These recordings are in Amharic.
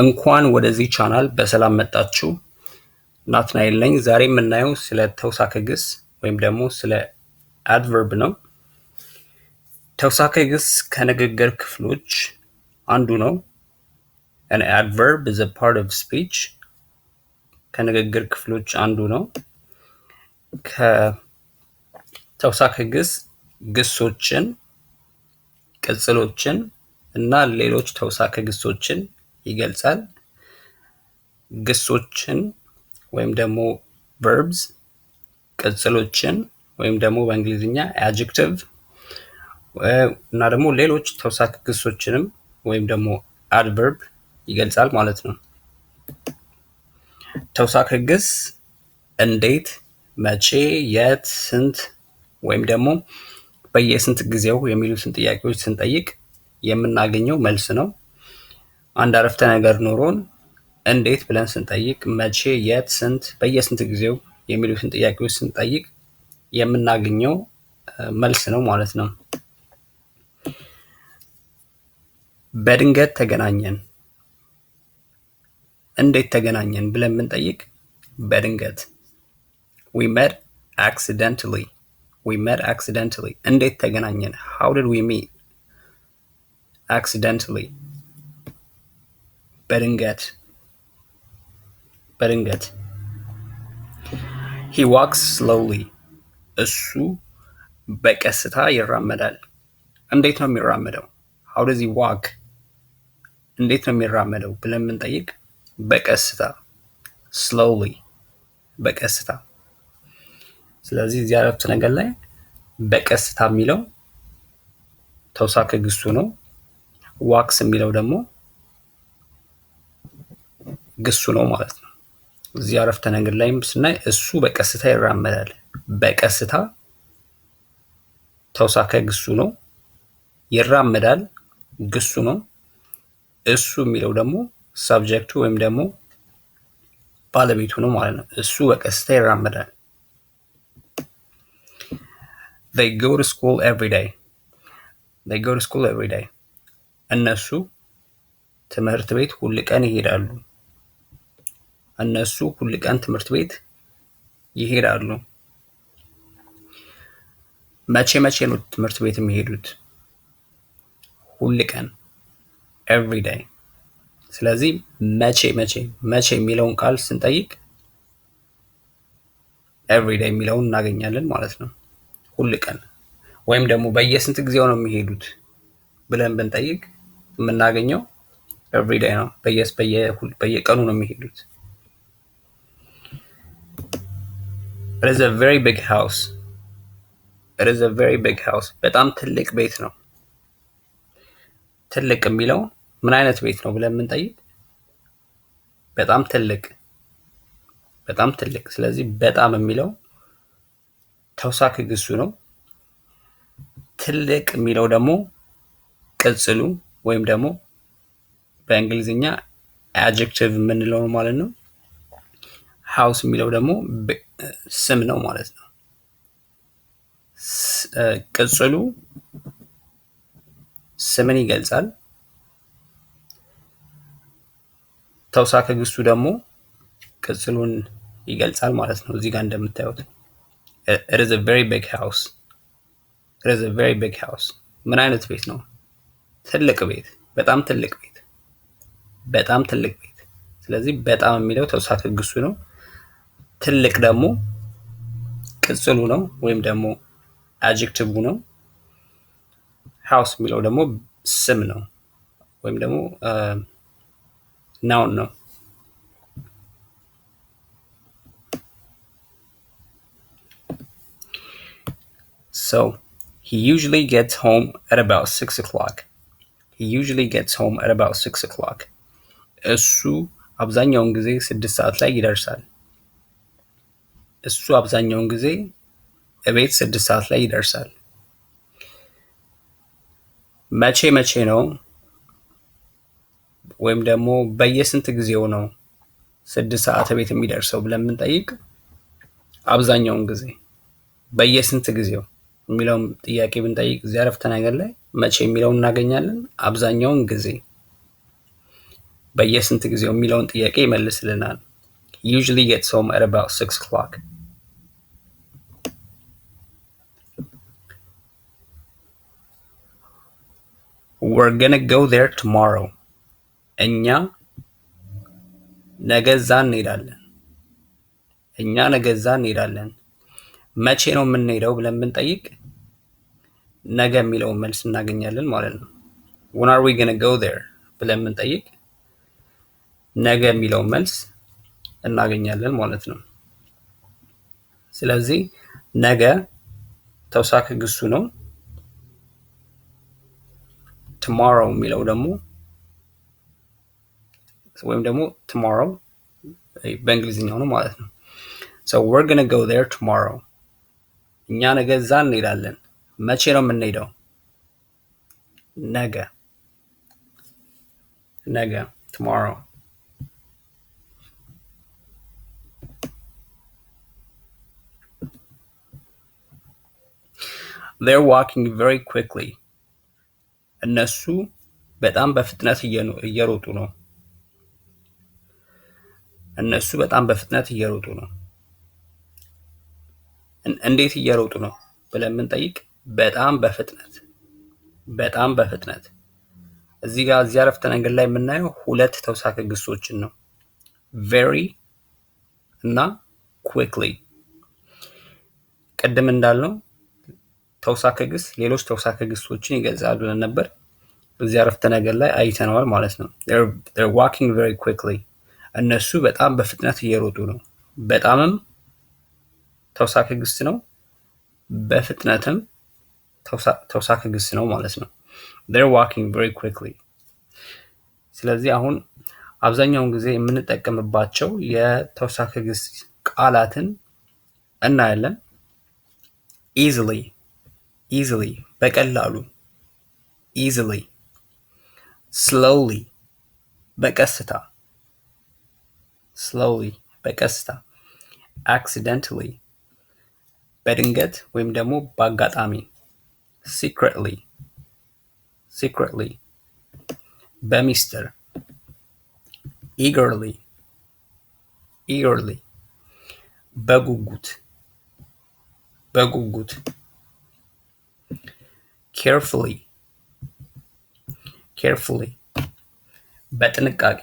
እንኳን ወደዚህ ቻናል በሰላም መጣችሁ። ናትናኤል ነኝ። ዛሬ የምናየው ስለ ተውሳከ ግስ ወይም ደግሞ ስለ adverb ነው። ተውሳከ ግስ ከንግግር ክፍሎች አንዱ ነው። An adverb is a part of speech. ከንግግር ክፍሎች አንዱ ነው። ከተውሳከ ግስ ግሶችን፣ ቅጽሎችን እና ሌሎች ተውሳከ ግሶችን ይገልጻል። ግሶችን ወይም ደግሞ verbs፣ ቅጽሎችን ወይም ደግሞ በእንግሊዝኛ adjective እና ደግሞ ሌሎች ተውሳከ ግሶችንም ወይም ደግሞ adverb ይገልጻል ማለት ነው። ተውሳከ ግስ እንዴት፣ መቼ፣ የት፣ ስንት ወይም ደግሞ በየስንት ጊዜው የሚሉትን ጥያቄዎች ስንጠይቅ የምናገኘው መልስ ነው። አንድ አረፍተ ነገር ኖሮን እንዴት ብለን ስንጠይቅ፣ መቼ፣ የት፣ ስንት፣ በየስንት ጊዜው የሚሉትን ጥያቄዎች ስንጠይቅ የምናገኘው መልስ ነው ማለት ነው። በድንገት ተገናኘን፣ እንዴት ተገናኘን ብለን ብንጠይቅ በድንገት we met accidentally. እንዴት ተገናኘን? how did we meet? accidentally. በድንገት he walks slowly. እሱ በቀስታ ይራመዳል። እንዴት ነው የሚራመደው? how does he walk? እንዴት ነው የሚራመደው ብለን ብንጠይቅ በቀስታ slowly፣ በቀስታ። ስለዚህ እዚህ አረፍተ ነገር ላይ በቀስታ የሚለው ተውሳከ ግሱ ነው። ዋክስ የሚለው ደግሞ ግሱ ነው ማለት ነው። እዚህ አረፍተ ነገር ላይም ስናይ እሱ በቀስታ ይራመዳል። በቀስታ ተውሳከ ግሱ ነው። ይራመዳል ግሱ ነው። እሱ የሚለው ደግሞ ሳብጀክቱ ወይም ደግሞ ባለቤቱ ነው ማለት ነው። እሱ በቀስታ ይራመዳል። They go to school every day. እነሱ ትምህርት ቤት ሁል ቀን ይሄዳሉ። እነሱ ሁል ቀን ትምህርት ቤት ይሄዳሉ። መቼ ነው ትምህርት ቤት የሚሄዱት? ሁል ቀን every day። ስለዚህ መቼ የሚለውን ቃል ስንጠይቅ every day የሚለውን እናገኛለን ማለት ነው። ሁል ቀን ወይም ደግሞ በየስንት ጊዜው ነው የሚሄዱት ብለን ብንጠይቅ የምናገኘው every day ነው። በየቀኑ ነው የሚሄዱት። It is a very big house. በጣም ትልቅ ቤት ነው። ትልቅ የሚለው ምን አይነት ቤት ነው ብለን ብንጠይቅ በጣም ትልቅ። ስለዚህ በጣም የሚለው ተውሳከ ግሱ ነው። ትልቅ የሚለው ደግሞ ቅጽሉ ወይም ደግሞ በእንግሊዝኛ adjective የምንለው ማለት ነው። house የሚለው ደግሞ ስም ነው ማለት ነው። ቅጽሉ ስምን ይገልጻል። ተውሳከ ግሱ ደግሞ ቅጽሉን ይገልጻል ማለት ነው። እዚህ ጋር እንደምታዩት it is a very big house. ምን አይነት ቤት ነው? ትልቅ ቤት፣ በጣም ትልቅ ቤት። ስለዚህ በጣም የሚለው ተውሳከ ግሱ ነው። ትልቅ ደግሞ ቅጽሉ ነው ወይም ደግሞ adjective ነው። house የሚለው ደግሞ ስም ነው ወይም ደግሞ noun ነው። So he usually gets home at about 6 o'clock. እሱ አብዛኛውን ጊዜ 6 ሰዓት ላይ ይደርሳል። እሱ አብዛኛውን ጊዜ እቤት 6 ሰዓት ላይ ይደርሳል። መቼ ነው ወይም ደግሞ በየስንት ጊዜው ነው 6 ሰዓት ቤት የሚደርሰው ብለን ብንጠይቅ አብዛኛውን ጊዜ። በየስንት ጊዜው የሚለውን ጥያቄ ብንጠይቅ እዚህ አረፍተ ነገር ላይ መቼ የሚለውን እናገኛለን። አብዛኛውን ጊዜ በየስንት ጊዜው የሚለውን ጥያቄ ይመልስልናል። Usually gets home at about 6 o'clock. We're gonna go there tomorrow. እኛ ነገ እዛ እንሄዳለን። እኛ ነገ እዛ እንሄዳለን። መቼ ነው የምንሄደው ብለን ብንጠይቅ ነገ የሚለውን መልስ እናገኛለን ማለት ነው። When are we gonna go there ብለን ብንጠይቅ ነገ የሚለውን መልስ እናገኛለን ማለት ነው። ስለዚህ ነገ ተውሳከ ግሱ ነው። tomorrow የሚለው ደግሞ ወይም ደግሞ tomorrow በእንግሊዝኛው ነው ማለት ነው። So we're gonna go there tomorrow. እኛ ነገ እዛ እንሄዳለን። መቼ ነው የምንሄደው? ነገ tomorrow. They're walking very quickly. እነሱ በጣም በፍጥነት እየሮጡ ነው። እነሱ በጣም በፍጥነት እየሮጡ ነው። እንዴት እየሮጡ ነው ብለን ብንጠይቅ በጣም በፍጥነት እዚህ ጋር እዚህ አረፍተ ነገር ላይ የምናየው ሁለት ተውሳከ ግሶችን ነው። very እና quickly። ቀደም እንዳልነው ተውሳከ ግስ ሌሎች ተውሳከ ግሶችን ይገልጻሉ ነበር። እዚህ አረፍተ ነገር ላይ አይተነዋል ማለት ነው። they're walking very quickly. እነሱ በጣም በፍጥነት እየሮጡ ነው። በጣምም ተውሳከ ግስ ነው። በፍጥነትም ተውሳከ ግስ ነው ማለት ነው። they're walking very quickly. ስለዚህ አሁን አብዛኛውን ጊዜ የምንጠቀምባቸው የተውሳከ ግስ ቃላትን እናያለን። easily በቀላሉ easily፣ slowly በቀስታ accidentally በድንገት ወይም ደግሞ በአጋጣሚ secretly በሚስጥር eagerly በጉጉት carefully በጥንቃቄ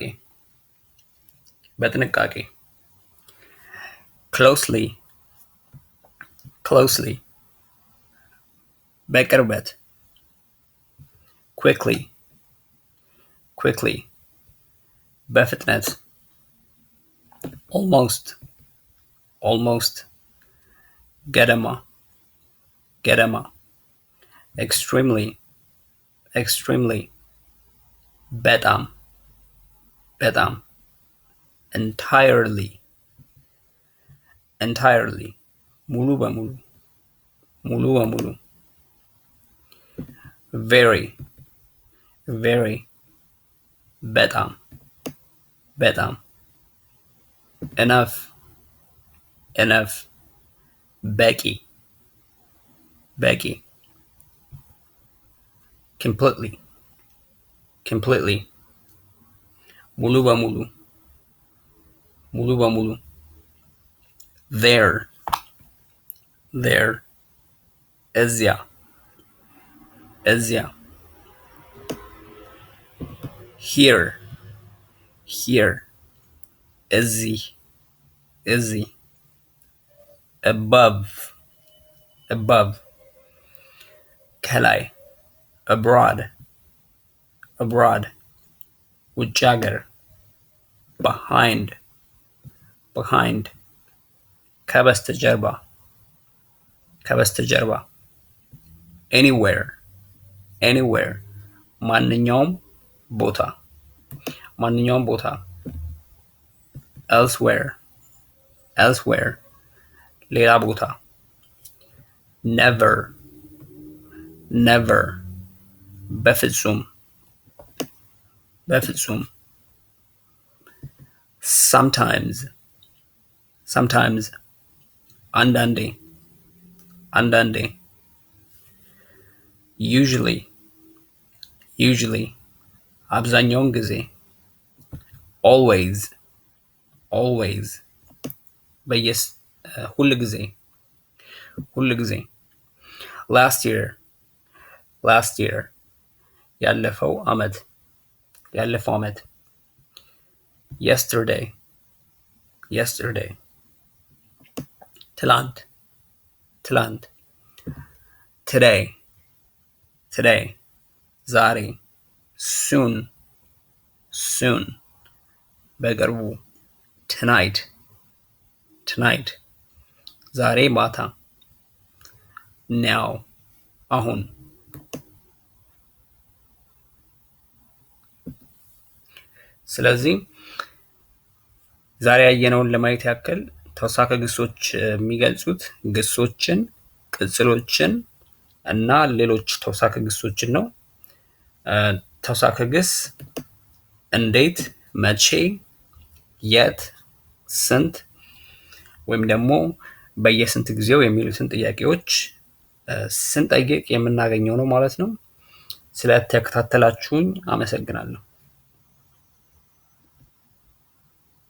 closely በቅርበት quickly በፍጥነት almost ገደማ extremely በጣም entirely ሙሉ በሙሉ very በጣም enough በቂ completely ሙሉ በሙሉ there እዚያ here እዚህ above ከላይ abroad ውጭ ሀገር behind ከበስተጀርባ anywhere ማንኛውም ቦታ elsewhere ሌላ ቦታ never በፍጹም sometimes አንዳንዴ usually አብዛኛውን ጊዜ always always ሁል ጊዜ last year ያለፈው ዓመት yesterday ትላንት today ዛሬ soon በቅርቡ tonight ዛሬ ማታ now አሁን ስለዚህ ዛሬ ያየነውን ለማየት ያክል ተውሳከ ግሶች የሚገልጹት ግሶችን፣ ቅጽሎችን እና ሌሎች ተውሳከ ግሶችን ነው። ተውሳከ ግስ እንዴት፣ መቼ፣ የት፣ ስንት ወይም ደግሞ በየስንት ጊዜው የሚሉትን ጥያቄዎች ስንጠይቅ የምናገኘው ነው ማለት ነው። ስለተከታተላችሁኝ አመሰግናለሁ።